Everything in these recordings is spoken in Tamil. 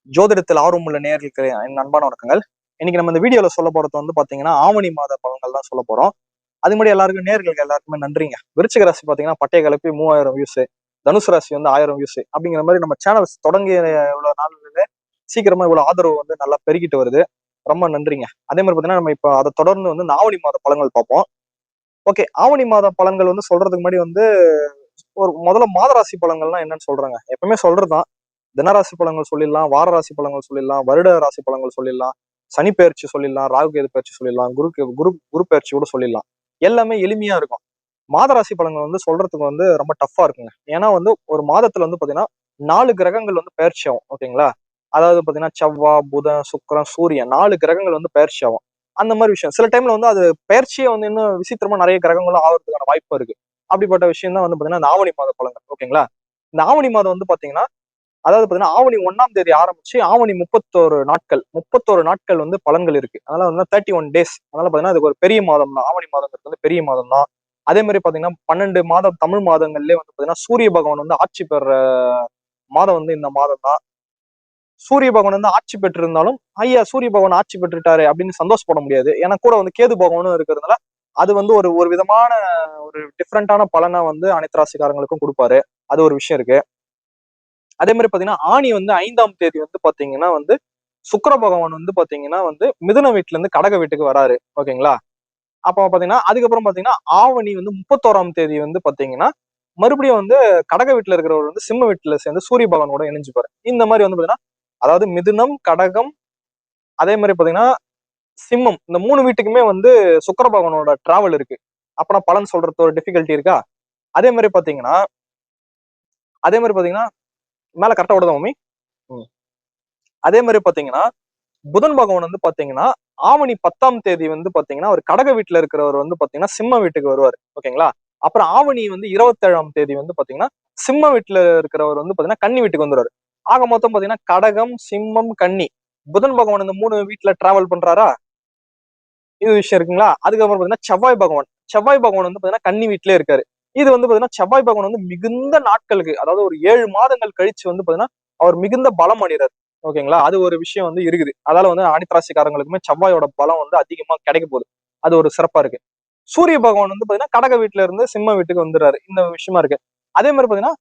ஜோதிடத்தில் ஆர்வம் உள்ள நேயர்களுக்கு என் அன்பான வணக்கங்கள். இன்னைக்கு நம்ம இந்த வீடியோல சொல்ல போறது வந்து பாத்தீங்கன்னா ஆவணி மாத பலன்கள் தான் சொல்ல போறோம். அது முன்னாடி எல்லாருக்கும் நேயர்களுக்கு எல்லாருக்குமே நன்றிங்க. விருச்சிக ராசி பாத்தீங்கன்னா பட்டைய கிளப்பி 3000 வியூஸ், தனுசு ராசி வந்து 1000 வியூஸ் அப்படிங்கிற மாதிரி நம்ம சேனல் தொடங்கிய இவ்வளவு நாள்ல சீக்கிரமா இவ்வளவு ஆதரவு வந்து நல்லா பெருகிட்டு வருது. ரொம்ப நன்றிங்க. அதே மாதிரி பாத்தீங்கன்னா நம்ம இப்ப அதை தொடர்ந்து வந்து இந்த ஆவணி மாத பலன்கள் பார்ப்போம். ஓகே, ஆவணி மாத பலன்கள் வந்து சொல்றதுக்கு முன்னாடி வந்து ஒரு முதல்ல மாத ராசி பலன்கள்லாம் என்னன்னு சொல்றாங்க. எப்பவுமே சொல்றதுதான். தினராசி பலன்கள் சொல்லிடலாம், வார ராசி பலன்கள் சொல்லிடலாம், வருட ராசி பலன்கள் சொல்லிடலாம், சனி பயிற்சி சொல்லிடலாம், ராகு கேது பயிற்சி சொல்லிடலாம், குரு பயிற்சி கூட சொல்லிடலாம். எல்லாமே எளிமையா இருக்கும். மாத ராசி பலன்கள் வந்து சொல்றதுக்கு வந்து ரொம்ப டஃப்பா இருக்குங்க. ஏன்னா வந்து ஒரு மாதத்துல வந்து பாத்தீங்கன்னா 4 கிரகங்கள் வந்து பயிற்சி ஆகும். ஓகேங்களா? அதாவது பாத்தீங்கன்னா செவ்வாய், புதன், சுக்கிரன், சூரியன் 4 கிரகங்கள் வந்து பயிற்சி ஆகும். அந்த மாதிரி விஷயம் சில டைம்ல வந்து அது பயிற்சியை வந்து இன்னும் விசித்திரமா நிறைய கிரகங்களும் ஆகிறதுக்கான வாய்ப்பு இருக்கு. அப்படிப்பட்ட விஷயம் தான் வந்து பாத்தீங்கன்னா இந்த ஆவணி மாத பலன்கள். ஓகேங்களா? இந்த ஆவணி மாதம் வந்து பாத்தீங்கன்னா அதாவது பாத்தீங்கன்னா ஆவணி 1ஆம் தேதி ஆரம்பிச்சு ஆவணி 31 நாட்கள் வந்து பலன்கள் இருக்கு. அதனால வந்து 31 டேஸ். அதனால பாத்தீங்கன்னா அதுக்கு ஒரு பெரிய மாதம் தான். ஆவணி மாதங்கிறது வந்து பெரிய மாதம் தான். அதே மாதிரி பாத்தீங்கன்னா 12 மாதம் தமிழ் மாதங்கள்லயே வந்து பாத்தீங்கன்னா சூரிய பகவான் வந்து ஆட்சி பெற மாதம் வந்து இந்த மாதம் தான். சூரிய பகவான் வந்து ஆட்சி பெற்றிருந்தாலும் ஐயா சூரிய பகவான் ஆட்சி பெற்றுட்டாரு அப்படின்னு சந்தோஷப்பட முடியாது. ஏன்னா கூட வந்து கேது பகவானும் இருக்கிறதுனால அது வந்து ஒரு ஒரு விதமான ஒரு டிஃப்ரெண்டான பலனை வந்து அனைத்து ராசிக்காரங்களுக்கும் கொடுப்பாரு. அது ஒரு விஷயம் இருக்கு. அதே மாதிரி பாத்தீங்கன்னா ஆணி வந்து 5ஆம் தேதி வந்து பாத்தீங்கன்னா வந்து சுக்கிர பகவான் வந்து பாத்தீங்கன்னா வந்து மிதுன வீட்டுல இருந்து கடக வீட்டுக்கு வராரு. ஓகேங்களா? அப்ப பாத்தீங்கன்னா அதுக்கப்புறம் பாத்தீங்கன்னா ஆவணி வந்து 31ஆம் தேதி வந்து பாத்தீங்கன்னா மறுபடியும் வந்து கடக வீட்டுல இருக்கிறவர் வந்து சிம்ம வீட்டுல சேர்ந்து சூரிய பகவானோட இணைஞ்சுப்பாரு. இந்த மாதிரி வந்து பாத்தீங்கன்னா அதாவது மிதுனம், கடகம், அதே மாதிரி பாத்தீங்கன்னா சிம்மம், இந்த 3 வீட்டுக்குமே வந்து சுக்கிர பகவானோட டிராவல் இருக்கு. அப்பனா பலன் சொல்றது ஒரு டிஃபிகல்ட்டி இருக்கா? அதே மாதிரி பாத்தீங்கன்னா அதே மாதிரி பாத்தீங்கன்னா மேல கரெக்டா விடுதா மம்மி? அதே மாதிரி பாத்தீங்கன்னா புதன் பகவான் வந்து பாத்தீங்கன்னா ஆவணி 10ஆம் தேதி வந்து பாத்தீங்கன்னா ஒரு கடக வீட்டுல இருக்கிறவர் வந்து பாத்தீங்கன்னா சிம்ம வீட்டுக்கு வருவாரு. ஓகேங்களா? அப்புறம் ஆவணி வந்து 27ஆம் தேதி வந்து பாத்தீங்கன்னா சிம்ம வீட்டுல இருக்கிறவர் வந்து பாத்தீங்கன்னா கன்னி வீட்டுக்கு வந்துருவாரு. ஆக மொத்தம் பாத்தீங்கன்னா கடகம், சிம்மம், கன்னி, புதன் பகவான் இந்த 3 வீட்டுல டிராவல் பண்றாரா? இது விஷயம் இருக்குங்களா? அதுக்கப்புறம் பாத்தீங்கன்னா செவ்வாய் பகவான் வந்து பாத்தீங்கன்னா கன்னி வீட்டிலே இருக்காரு. இது வந்து பாத்தீங்கன்னா செவ்வாய் பகவான் வந்து மிகுந்த நாட்களுக்கு, அதாவது ஒரு 7 மாதங்கள் கழிச்சு வந்து பாத்தீங்கன்னா அவர் மிகுந்த பலம் அடைகிறார். ஓகேங்களா? அது ஒரு விஷயம் வந்து இருக்குது. அதால வந்து அனைத்து ராசிக்காரங்களுக்குமே செவ்வாயோட பலம் வந்து அதிகமா கிடைக்க போகுது. அது ஒரு சிறப்பா இருக்கு. சூரிய பகவான் வந்து பாத்தீங்கன்னா கடக வீட்டுல இருந்து சிம்ம வீட்டுக்கு வந்துடுறாரு. இந்த விஷயமா இருக்கு. அதே மாதிரி பாத்தீங்கன்னா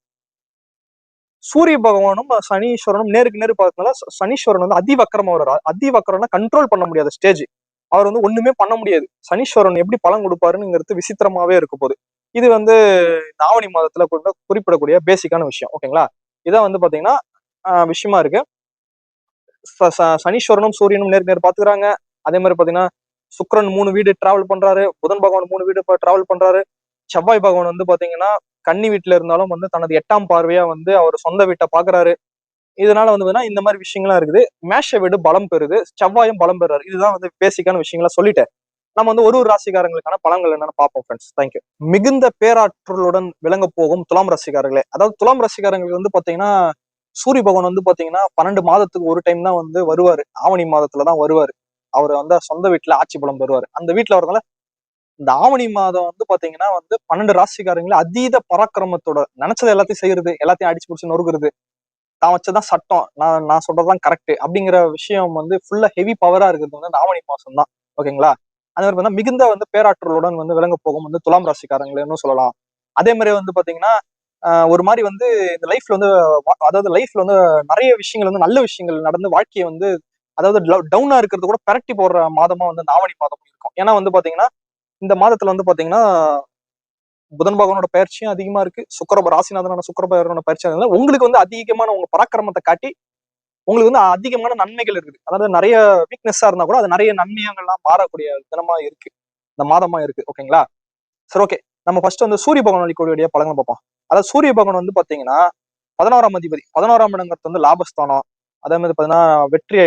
சூரிய பகவானும் சனீஸ்வரனும் நேருக்கு நேரு பார்த்ததுனால சனீஸ்வரன் வந்து அதிவக்கரமா வர்றாரு. அதிவக்கரம்னா கண்ட்ரோல் பண்ண முடியாத ஸ்டேஜ். அவர் வந்து ஒண்ணுமே பண்ண முடியாது. சனீஸ்வரன் எப்படி பலன் கொடுப்பாருங்கிறது விசித்திரமாவே இருக்க போகுது. இது வந்து இந்த ஆவணி மாதத்துல குறிப்பிடக்கூடிய பேசிக்கான விஷயம். ஓகேங்களா? இதான் வந்து பாத்தீங்கன்னா விஷயமா இருக்கு. சனீஸ்வரனும் சூரியனும் நேருக்கு நேர் பாத்துக்கிறாங்க. அதே மாதிரி பாத்தீங்கன்னா சுக்கிரன் 3 வீடு டிராவல் பண்றாரு, புதன் பகவான் 3 வீடு டிராவல் பண்றாரு, செவ்வாய் பகவான் வந்து பாத்தீங்கன்னா கன்னி வீட்டுல இருந்தாலும் வந்து தனது 8ஆம் பார்வையா வந்து அவர் சொந்த வீட்டை பாக்குறாரு. இதனால வந்து பாத்தீங்கன்னா இந்த மாதிரி விஷயங்கள்லாம் இருக்குது. மேஷ வீடு பலம் பெறுது, செவ்வாயும் பலம் பெறாரு. இதுதான் வந்து பேசிக்கான விஷயங்களா சொல்லிட்டேன். நம்ம வந்து ஒரு ராசிக்காரங்களுக்கான பலன்கள் என்னன்னு பார்ப்போம் ஃப்ரெண்ட்ஸ். தேங்க்யூ. மிகுந்த பேராற்றலுடன் விளங்க போகும் துலாம் ராசிக்காரர்களே, அதாவது துலாம் ராசிக்காரங்களுக்கு வந்து பாத்தீங்கன்னா சூரிய பகவான் வந்து பாத்தீங்கன்னா 12 மாதத்துக்கு ஒரு டைம் தான் வந்து வருவாரு. ஆவணி மாதத்துலதான் வருவாரு. அவர் வந்து சொந்த வீட்டுல ஆட்சி பலம் பெறுவாரு. அந்த வீட்டுல வரதுனால இந்த ஆவணி மாதம் வந்து பாத்தீங்கன்னா வந்து 12 ராசிக்காரங்களே அதீத பராக்கிரமத்தோட நினைச்சது எல்லாத்தையும் செய்யறது, எல்லாத்தையும் அடிச்சு பிடிச்சு நொறுக்குறது, தான் வச்சதான் சட்டம், நான் சொல்றதுதான் கரெக்ட் அப்படிங்கிற விஷயம் வந்து ஃபுல்லா ஹெவி பவரா இருக்கிறது வந்து அந்த ஆவணி மாசம் தான். ஓகேங்களா? அதே மாதிரி வந்து மிகுந்த வந்து பேராற்றலுடன் வந்து விளங்க போகும் வந்து துலாம் ராசிக்காரங்களேன்னு சொல்லலாம். அதே மாதிரி வந்து பாத்தீங்கன்னா ஒரு மாதிரி வந்து இந்த லைஃப்ல வந்து அதாவது லைஃப்ல வந்து நிறைய விஷயங்கள் வந்து நல்ல விஷயங்கள் நடந்து வாழ்க்கையை வந்து அதாவது டவுனா இருக்கிறது கூட பெரட்டி போடுற மாதமா வந்து இந்த ஆவணி மாதம் இருக்கும். ஏன்னா வந்து பாத்தீங்கன்னா இந்த மாதத்துல வந்து பாத்தீங்கன்னா புதன் பகவானோட பயிற்சியும் அதிகமா இருக்கு, ராசிநாதனான சுக்கிர பகவானோட பயிற்சி உங்களுக்கு வந்து அதிகமான உங்க பராக்கிரமத்தை காட்டி உங்களுக்கு வந்து அதிகமான நன்மைகள் இருக்குது. அதாவது நிறைய வீக்னஸா இருந்தா கூட அது நிறைய நன்மைகள்லாம் மாறக்கூடிய தினமா இருக்கு, இந்த மாதமா இருக்கு. ஓகேங்களா? சரி, ஓகே. நம்ம ஃபர்ஸ்ட் வந்து சூரிய பகவான் அளிக்கக்கூடிய பலன்கள் பார்ப்போம். அதாவது சூரிய பகவான் வந்து பாத்தீங்கன்னா 11ஆம் அதிபதி. 11ஆம் இடங்கிறது வந்து லாபஸ்தானம். அதே மாதிரி பாத்தீங்கன்னா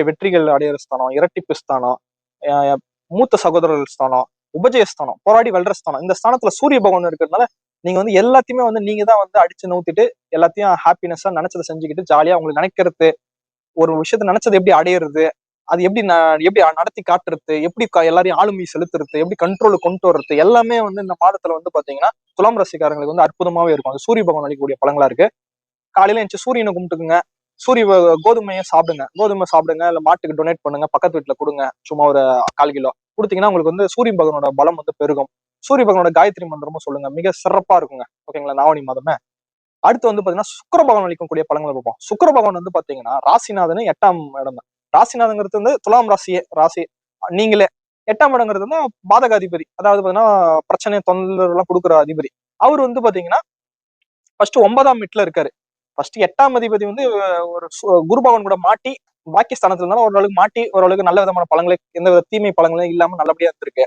வெற்றிகள் அடையிற ஸ்தானம், இரட்டிப்பு ஸ்தானம், மூத்த சகோதரர்கள் ஸ்தானம், உபஜயஸ்தானம், போராடி வெல்ற ஸ்தானம். இந்த ஸ்தானத்துல சூரிய பகவான் இருக்கிறதுனால நீங்க வந்து எல்லாத்தையுமே வந்து நீங்க தான் வந்து அடிச்சு நவுத்திட்டு எல்லாத்தையும் ஹாப்பினஸா நினைச்சதை செஞ்சுக்கிட்டு ஜாலியா உங்களுக்கு நினைக்கிறது, ஒரு விஷயத்த நினைச்சது எப்படி அடையிறது, அது எப்படி நடத்தி காட்டுறது, எப்படி எல்லாரையும் ஆளுமை செலுத்துறது, எப்படி கண்ட்ரோல் கொண்டு வர்றது, எல்லாமே வந்து இந்த மாதத்துல வந்து பாத்தீங்கன்னா துலாம் ராசிக்காரங்களுக்கு வந்து அற்புதமாவே இருக்கும். அது சூரிய பகவான் அளிக்கக்கூடிய பலங்களா இருக்கு. காலையில எந்திரிச்சு சூரியனை கும்பிட்டுக்குங்க. கோதுமையை சாப்பிடுங்க, கோதுமை சாப்பிடுங்க, இல்ல மாட்டுக்கு டொனேட் பண்ணுங்க, பக்கத்து வீட்டுல கொடுங்க, சும்மா ஒரு 1/4 கிலோ கொடுத்தீங்கன்னா உங்களுக்கு வந்து சூரிய பகவானோட பலம் வந்து பெருகும். சூரிய பகவானோட காயத்ரி மந்திரமும் சொல்லுங்க, மிக சிறப்பா இருக்குங்க. ஓகேங்களா, ஆவணி மாதமே. அடுத்து வந்து பாத்தீங்கன்னா சுக்கிர பகவான் அளிக்கக்கூடிய பலன்களை பார்ப்போம். சுக்கிர பகவான் வந்து பாத்தீங்கன்னா ராசிநாதன் 8ஆம் இடம் தான். ராசிநாதங்கிறது வந்து துலாம் ராசி நீங்களே. 8ஆம் இடங்கிறது வந்து பாதக அதிபதி, அதாவது பாத்தீங்கன்னா பிரச்சனை தொந்தரவு எல்லாம் கொடுக்குற அதிபதி. அவர் வந்து பாத்தீங்கன்னா ஃபர்ஸ்ட் 9ஆம் வீட்டுல இருக்காரு. ஃபர்ஸ்ட் 8ஆம் அதிபதி வந்து ஒரு குரு பகவான் கூட மாட்டி பாக்கிய ஸ்தானத்துல இருந்தாலும் ஓரளவுக்கு மாட்டி ஓரளவுக்கு நல்ல விதமான பலன்களை, எந்த வித தீமை பலன்களும் இல்லாம நல்லபடியா இருந்திருக்கு.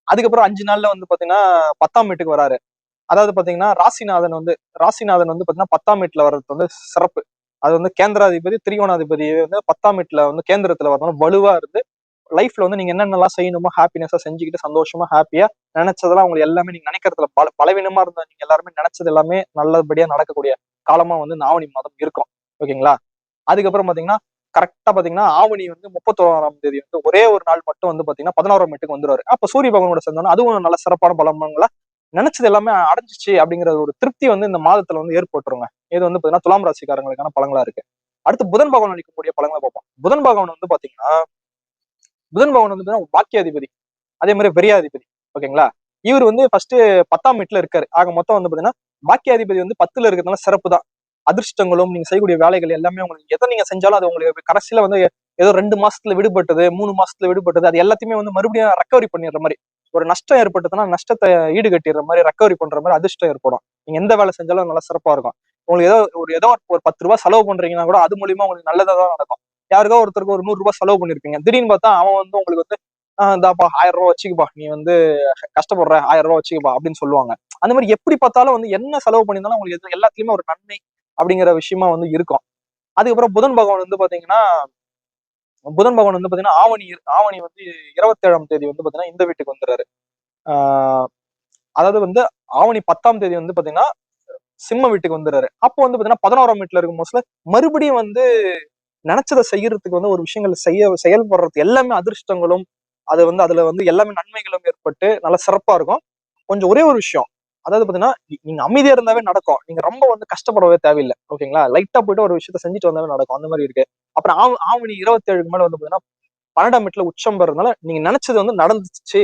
அதுக்கப்புறம் 5 நாள்ல வந்து பாத்தீங்கன்னா 10ஆம் வீட்டுக்கு வராரு. அதாவது பாத்தீங்கன்னா ராசிநாதன் வந்து பாத்தீங்கன்னா 10ஆம் வீட்டுல வர்றது வந்து சிறப்பு. அது வந்து கேந்திராதிபதி திரிகோணாதிபதி வந்து 10ஆம் வீட்டுல வந்து கேந்திரத்துல வரணும், வலுவா இருந்து லைஃப்ல வந்து நீங்க என்னென்னலாம் செய்யணுமோ ஹாப்பினஸா செஞ்சுக்கிட்டு சந்தோஷமா ஹாப்பியா நினைச்சதெல்லாம் உங்களுக்கு எல்லாமே நீங்க நினைக்கிறதுல பலவீனமா இருந்தா நீங்க எல்லாருமே நினைச்சது எல்லாமே நல்லபடியா நடக்கக்கூடிய காலமா வந்து இந்த ஆவணி மாதம் இருக்கும். ஓகேங்களா. அதுக்கப்புறம் பாத்தீங்கன்னா கரெக்டா பாத்தீங்கன்னா ஆவணி வந்து 31ஆம் தேதி வந்து ஒரே ஒரு நாள் மட்டும் வந்து பாத்தீங்கன்னா 11ஆம் வீட்டுக்கு வந்துருவாரு. அப்ப சூரிய பகவானோட சேர்ந்தோன்னா அதுவும் நல்ல சிறப்பான பலன்களை நினைச்சது எல்லாமே அடைஞ்சிச்சு அப்படிங்கிற ஒரு திருப்தி வந்து இந்த மாதத்துல வந்து ஏற்பட்டுருங்க. இது வந்து பாத்தீங்கன்னா துலாம் ராசிக்காரங்களுக்கான பலங்களா இருக்கு. அடுத்து புதன் பகவான் அளிக்கக்கூடிய பலங்களை பார்ப்போம். புதன் பகவான் வந்து பாக்கியாதிபதி, அதே மாதிரி விரையாதிபதி. ஓகேங்களா. இவர் வந்து ஃபர்ஸ்ட் 10ஆம் வீட்டுல இருக்காரு. ஆக மொத்தம் வந்து பாத்தீங்கன்னா பாக்கியாதிபதி வந்து 10ல இருக்கிறதுனால சிறப்பு தான். அதிர்ஷ்டங்களும் நீங்க செய்யக்கூடிய வேலைகள் எல்லாமே உங்களுக்கு எதை நீங்க செஞ்சாலும் அது உங்களுக்கு கடைசியில வந்து ஏதோ 2 மாசத்துல விடுபட்டது, 3 மாசத்துல விடுபட்டது, அது எல்லாத்தையுமே வந்து மறுபடியும் ரெக்கவரி பண்ணிடுற மாதிரி. ஒரு நஷ்டம் ஏற்பட்டதுன்னா நஷ்டத்தை ஈடுகட்டிடுற மாதிரி, ரெக்கவரி பண்ற மாதிரி அதிர்ஷ்டம் ஏற்படும். நீங்க எந்த வேலை செஞ்சாலும் நல்லா சிறப்பா இருக்கும். உங்களுக்கு ஏதோ ஒரு 10 ரூபாய் செலவு பண்றீங்கன்னா கூட அது மூலியமா உங்களுக்கு நல்லதா தான் நடக்கும். யாருக்கோ ஒருத்தருக்கு ஒரு 100 ரூபாய் செலவு பண்ணிருப்பீங்க, திடீர்னு பார்த்தா அவன் வந்து உங்களுக்கு வந்து இந்தாப்பா 1000 ரூபாய் வச்சுக்கப்பா, நீ வந்து கஷ்டப்படுற 1000 ரூபாய் வச்சுக்கப்பா அப்படின்னு சொல்லுவாங்க. அந்த மாதிரி எப்படி பார்த்தாலும் வந்து என்ன செலவு பண்ணியிருந்தாலும் உங்களுக்கு எல்லாத்துலயுமே ஒரு நன்மை அப்படிங்கிற விஷயமா வந்து இருக்கும். அதுக்கப்புறம் புதன் பகவான் வந்து பாத்தீங்கன்னா ஆவணி வந்து 27ஆம் தேதி வந்து பாத்தீங்கன்னா இந்த வீட்டுக்கு வந்துடுறாரு. ஆஹ் அதாவது வந்து ஆவணி 10ஆம் தேதி வந்து பாத்தீங்கன்னா சிம்ம வீட்டுக்கு வந்துடுறாரு. அப்போ வந்து பாத்தீங்கன்னா 11ஆம் வீட்டுல இருக்கும் போதுல மறுபடியும் வந்து நினைச்சதை செய்யறதுக்கு வந்து ஒரு விஷயங்கள் செயல்படுறது எல்லாமே அதிர்ஷ்டங்களும், அது வந்து அதுல வந்து எல்லாமே நன்மைகளும் ஏற்பட்டு நல்ல சிறப்பா இருக்கும். கொஞ்சம் ஒரே ஒரு விஷயம், அதாவது பாத்தீங்கன்னா நீங்க அமைதியா இருந்தாவே நடக்கும். நீங்க ரொம்ப வந்து கஷ்டப்படவே தேவையில்லை. ஓகேங்களா. லைட்டா போயிட்டு ஒரு விஷயத்த செஞ்சுட்டு வந்தாவே நடக்கும். அந்த மாதிரி இருக்கு. அப்புறம் ஆவணி 27க்கு மேல வந்து பாத்தீங்கன்னா 12ஆம் வீட்டுல உச்சம் பெறதுனால நீங்க நினைச்சது வந்து நடந்துச்சு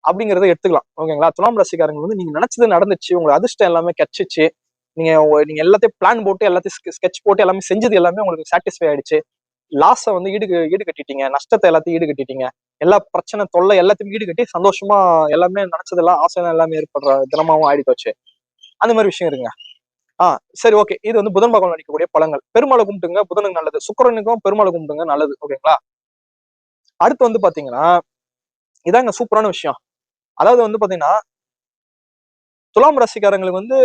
அப்படிங்கறத எடுத்துக்கலாம். ஓகேங்களா. துலாம் ராசிக்காரங்க வந்து நீங்க நினைச்சது நடந்துச்சு, உங்க அதிர்ஷ்டம் எல்லாமே கிடைச்சிச்சு, நீங்க எல்லாத்தையும் பிளான் போட்டு எல்லாத்தையும் ஸ்கெட்ச் போட்டு எல்லாமே செஞ்சது எல்லாமே உங்களுக்கு சாட்டிஸ்ஃபை ஆயிடுச்சு. லாஸ வந்து ஈடு கட்டிட்டீங்க, நஷ்டத்தை எல்லாத்தையும் ஈடு கட்டிட்டீங்க, எல்லா பிரச்சனை தொல்லை எல்லாத்தையும் ஈடு கட்டி சந்தோஷமா எல்லாமே நினைச்சதெல்லாம் ஆசையெல்லாம் எல்லாமே ஏற்படுற தினமாவும் ஆயிட்டு வச்சு. அந்த மாதிரி விஷயம் இருங்க. சரி, ஓகே. இது வந்து புதன் பகவான் அளிக்கக்கூடிய பலங்கள். பெருமாளை கும்பிட்டுங்க, புதனுக்கு நல்லது. சுக்கிரனுக்கும் பெருமாளை கும்பிட்டுங்க, நல்லது. ஓகேங்களா. அடுத்து வந்து பாத்தீங்கன்னா இதாங்க சூப்பரான விஷயம். அதாவது வந்து பாத்தீங்கன்னா துலாம் ராசிக்காரங்களுக்கு வந்து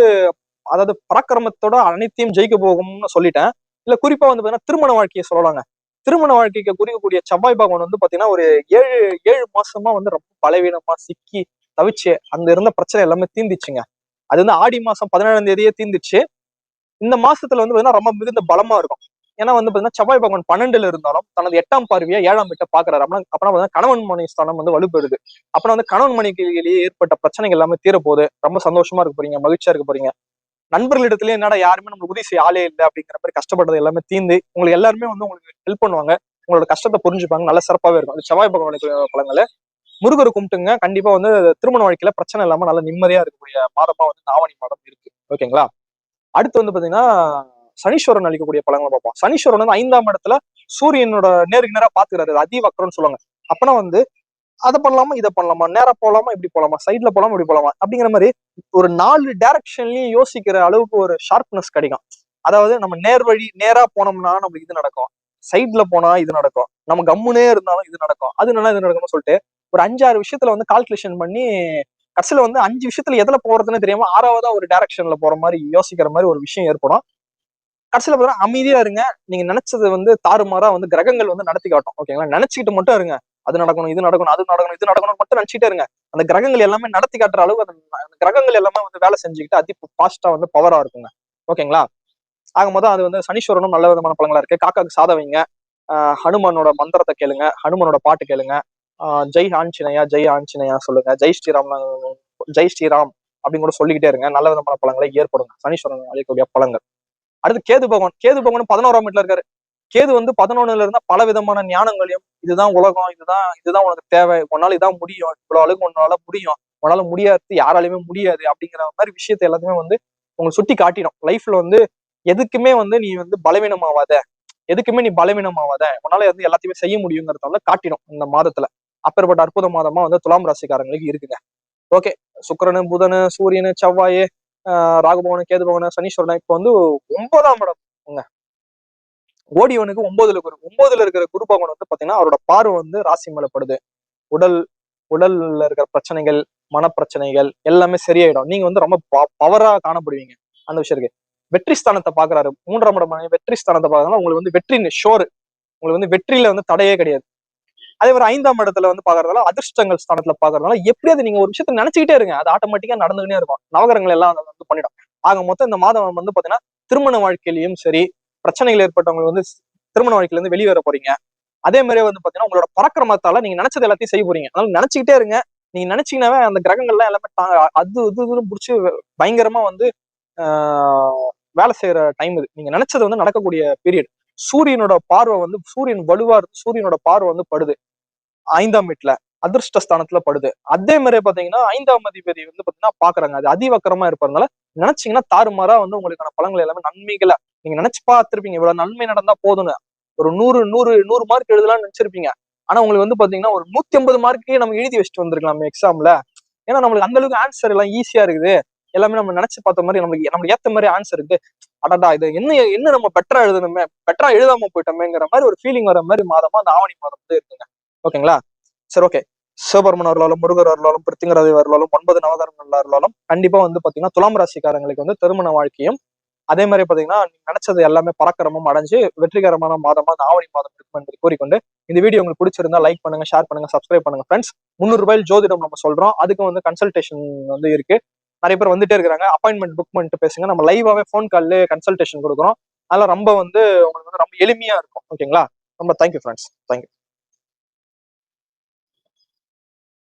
அதாவது பராக்கிரமத்தோட அனைத்தையும் ஜெயிக்க போகும்னு சொல்லிட்டேன். இல்ல குறிப்பா வந்து பாத்தீங்கன்னா திருமண வாழ்க்கையை சொல்லலாங்க. திருமண வாழ்க்கைக்கு குறிக்கக்கூடிய செவ்வாய் பகவான் வந்து பாத்தீங்கன்னா ஒரு 7 மாசமா வந்து ரொம்ப பலவீனமா சிக்கி தவிச்சு அந்த இருந்த பிரச்சனை எல்லாமே தீர்ந்துச்சுங்க. அது வந்து ஆடி மாசம் 17ஆம் தேதியே தீர்ந்துச்சு. இந்த மாசத்துல வந்து பாத்தீங்கன்னா ரொம்ப மிகுந்த பலமா இருக்கும். ஏன்னா வந்து பாத்தீங்கன்னா செவ்வாய் பகவான் 12ல இருந்தாலும் தனது 8ஆம் பார்வையா 7ஆம் வீட்டை பாக்குறாரு. அப்புறம் கணவன் மனைவி ஸ்தானம் வந்து வலுப்பெறுது. அப்புறம் வந்து கணவன் மனைவியிலேயே ஏற்பட்ட பிரச்சனைகள் எல்லாமே தீரப்போகுது. ரொம்ப சந்தோஷமா இருக்க போறீங்க, மகிழ்ச்சியா இருக்க போறீங்க. நண்பர்களிடத்திலேயே என்னடா யாருமே நம்மளுக்கு உதவி செய்ய ஆளே இல்லை அப்படிங்கிற மாதிரி கஷ்டப்பட்டது எல்லாமே தீர்ந்து உங்களுக்கு எல்லாருமே வந்து உங்களுக்கு ஹெல்ப் பண்ணுவாங்க. உங்களோட கஷ்டத்தை புரிஞ்சுப்பாங்க. நல்ல சிறப்பாவே இருக்கும். அது செவ்வாய் பகவானுக்கு பலங்களை முருகரை கும்பிட்டுங்க. கண்டிப்பா வந்து திருமண வாழ்க்கையில பிரச்சனை இல்லாம நல்ல நிம்மதியா இருக்கக்கூடிய மாதமா வந்து ஆவணி மாதம் இருக்கு. ஓகேங்களா. அடுத்து வந்து பாத்தீங்கன்னா சனீஸ்வரன் அளிக்கக்கூடிய பலங்களை பார்ப்போம். சனீஸ்வரன் வந்து 5ஆம் இடத்துல சூரியனோட நேருக்கு நேரா பாத்துக்கிறாரு. அதிவக்ரம்னு சொல்லுவாங்க. அப்பனா வந்து அதை பண்ணலாமா, இதை பண்ணலாமா, நேரா போலாமா, இப்படி போலாமா, சைட்ல போலாமா, இப்படி போலாமா அப்படிங்கிற மாதிரி ஒரு 4 டைரக்ஷன்லயும் யோசிக்கிற அளவுக்கு ஒரு ஷார்ப்னஸ் கிடைக்கும். அதாவது நம்ம நேரா போனோம்னா நமக்கு இது நடக்கும், சைட்ல போனா இது நடக்கும், நம்ம கம்முனே இருந்தாலும் இது நடக்கும், அது நல்லா இது நடக்கும்னு சொல்லிட்டு ஒரு 5-6 விஷயத்துல வந்து கால்குலேஷன் பண்ணி கடைசியில வந்து 5 விஷயத்துல எதுல போறதுன்னு தெரியாம 6வதா ஒரு டைரக்ஷன்ல போற மாதிரி யோசிக்கிற மாதிரி ஒரு விஷயம் ஏற்படும். கடைசியில பார்த்தா அமைதியா இருங்க. நீங்க நினைச்சது வந்து தாறுமாறா வந்து கிரகங்கள் வந்து நடத்தி காட்டும். ஓகேங்களா. நினைச்சுக்கிட்டு மட்டும் இருங்க. அது நடக்கணும், இது நடக்கணும், அது நடக்கணும், இது நடக்கணும் மட்டும் நினைச்சிட்டே இருங்க. அந்த கிரகங்கள் எல்லாமே நடத்தி காட்டுற அளவுக்கு அந்த கிரகங்கள் எல்லாமே வந்து வேலை செஞ்சுக்கிட்டு பாஸ்டா வந்து பவரா இருக்குங்க. ஓகேங்களா. ஆக மொத்தம் அது வந்து சனீஸ்வரனும் நல்ல விதமான பலங்களா இருக்கு. காக்காக்கு சாதம் வைங்க, ஹனுமனோட மந்திரத்தை கேளுங்க, ஹனுமனோட பாட்டு கேளுங்க, ஜெய் ஆஞ்சநேயா சொல்லுங்க, ஜெய் ஸ்ரீராம் அப்படின்னு கூட சொல்லிக்கிட்டே இருங்க. நல்ல விதமான பலங்களை ஏற்படுங்க சனீஸ்வரன் அளிக்கக்கூடிய பலங்கள். அடுத்து கேது பகவான் 11ஆம் வீட்டுல இருக்காரு. கேது வந்து 11ல இருந்தா பல விதமான ஞானங்களையும், இதுதான் உலகம், இதுதான் உனக்கு தேவை, உன்னால இதான் முடியும், இவ்வளவு அளவுக்கு உன்னால முடியும், உன்னால முடியாது யாராலையுமே முடியாது அப்படிங்கிற மாதிரி விஷயத்த எல்லாத்தையுமே வந்து உங்களுக்கு சுட்டி காட்டிடும். லைஃப்ல வந்து எதுக்குமே வந்து நீ வந்து பலவீனமாவாத, உன்னால வந்து எல்லாத்தையுமே செய்ய முடியுங்கிறதால காட்டிடும் இந்த மாதத்துல. அப்பேற்பட்ட அற்புத மாதமா வந்து துலாம் ராசிக்காரங்களுக்கு இருக்குங்க. ஓகே, சுக்கிரனு, புதனு, சூரியனு, செவ்வாய், ராகுபவனு, கேதுபவனு, சனீஸ்வரன் இப்ப வந்து 9ஆம் இடம் ஓடியவனுக்கு 9ல இருக்கிற குரு பகவான் வந்து பாத்தீங்கன்னா அவரோட பார்வை வந்து ராசி மேல படுது. உடல் உடல்ல இருக்கிற பிரச்சனைகள், மனப்பிரச்சனைகள் எல்லாமே சரியாயிடும். நீங்க வந்து ரொம்ப பவரா காணப்படுவீங்க. அந்த விஷயம் இருக்கு. வெற்றி ஸ்தானத்தை பாக்குறாரு. 3ஆம் இடம் வெற்றி ஸ்தானத்தை பாக்குறதுனால உங்களுக்கு வந்து வெற்றி ஷோர். உங்களுக்கு வந்து வெற்றியில வந்து தடையே கிடையாது. அதே மாதிரி 5ஆம் இடத்துல வந்து பாக்குறதால அதிர்ஷ்டங்கள் ஸ்தானத்துல பாக்குறதுனால எப்படியாவது நீங்க ஒரு விஷயத்த நினைச்சுக்கிட்டே இருங்க, அது ஆட்டோமேட்டிக்கா நடந்துகிட்டே இருக்கும். நவகரங்கள் எல்லாம் வந்து பண்ணிடும். ஆக மொத்தம் இந்த மாதம் வந்து பாத்தீங்கன்னா திருமண வாழ்க்கையிலயும் சரி, பிரச்சனைகள் ஏற்பட்டவங்க வந்து திருமண வாழ்க்கையில இருந்து வெளியே வர போறீங்க. அதே மாதிரியே வந்து பாத்தீங்கன்னா உங்களோட பராக்கிரமத்தால நீங்க நினைச்சது எல்லாத்தையும் செய்ய போறீங்க. அதனால நினைச்சுக்கிட்டே இருங்க. நீங்க நினைச்சீங்கன்னாவே அந்த கிரகங்கள்லாம் எல்லாமே இதுன்னு புடிச்சு பயங்கரமா வந்து வேலை செய்யற டைம் இது. நீங்க நினைச்சது வந்து நடக்கக்கூடிய பீரியட். சூரியனோட பார்வை வந்து சூரியன் வலுவா இருக்கு. சூரியனோட பார்வை வந்து படுது 5ஆம் வீட்டுல, அதிர்ஷ்ட ஸ்தானத்துல படுது. அதே மாதிரியே பாத்தீங்கன்னா 5ஆம் அதிபதி வந்து பாத்தீங்கன்னா பாக்குறாங்க. அது அதிவக்கரமா இருப்பதுனால நினைச்சீங்கன்னா தாறுமாறா வந்து உங்களுக்கான பலன்கள் எல்லாமே நன்மைகளை நீங்க நினைச்சு பார்த்திருப்பீங்க. இவ்வளவு நன்மை நடந்தா போதும்னு ஒரு 100 மார்க் எழுதலாம்னு நினைச்சிருப்பீங்க. ஆனா உங்களுக்கு வந்து பாத்தீங்கன்னா ஒரு 150 மார்க்கே நம்ம எழுதி வச்சுட்டு வந்திருக்கலாம் எக்ஸாம்ல. ஏன்னா நம்மளுக்கு அந்த அளவுக்கு ஆன்சர் எல்லாம் ஈஸியா இருக்குது. எல்லாமே நம்ம நினைச்சு பார்த்த மாதிரி நம்மளுக்கு ஏத்த மாதிரி ஆன்சர் இருக்கு. அடடா இது என்ன நம்ம பெட்டரா எழுதணுமே, பெட்டரா எழுதாம போயிட்டோமேங்கிற மாதிரி ஒரு ஃபீலிங் வர மாதிரி மாதமா அந்த ஆவணி மாதம் வந்து இருக்குங்க. ஓகேங்களா? சரி, ஓகே. சிவபெருமன் அருளாலும், முருகர் அருளாலும், பிருத்திங்கராதி அருளாலும், 9 நவகரங்கள் அருளாலும் கண்டிப்பா வந்து பாத்தீங்கன்னா துலாம் ராசிக்காரங்களுக்கு வந்து திருமண வாழ்க்கையும், அதே மாதிரி பாத்தீங்கன்னா நீங்க நினைச்சது எல்லாமே பராக்கிரமம் அடைஞ்சு வெற்றிகரமான மாதமா அந்த ஆவணி மாதம் இருக்கும் என்று கூறிக்கொண்டு இந்த வீடியோ உங்களுக்கு பிடிச்சிருந்தா லைக் பண்ணுங்க, ஷேர் பண்ணுங்க, சப்ஸ்கிரைப் பண்ணுங்க ஃப்ரெண்ட்ஸ். 300 ரூபாயில் ஜோதிடம் நம்ம சொல்றோம். அதுக்கு வந்து கன்சல்டேஷன் வந்து இருக்கு. நிறைய பேர் வந்துட்டே இருக்காங்க. அப்பாயின்மெண்ட் புக் பண்ணிட்டு பேசுங்க. நம்ம லைவாவே ஃபோன் கால்ல கன்சல்டேஷன் கொடுக்குறோம். அதெல்லாம் ரொம்ப வந்து உங்களுக்கு வந்து ரொம்ப எளிமையா இருக்கும். ஓகேங்களா? ரொம்ப தேங்க்யூ ஃப்ரெண்ட்ஸ். தேங்க்யூ.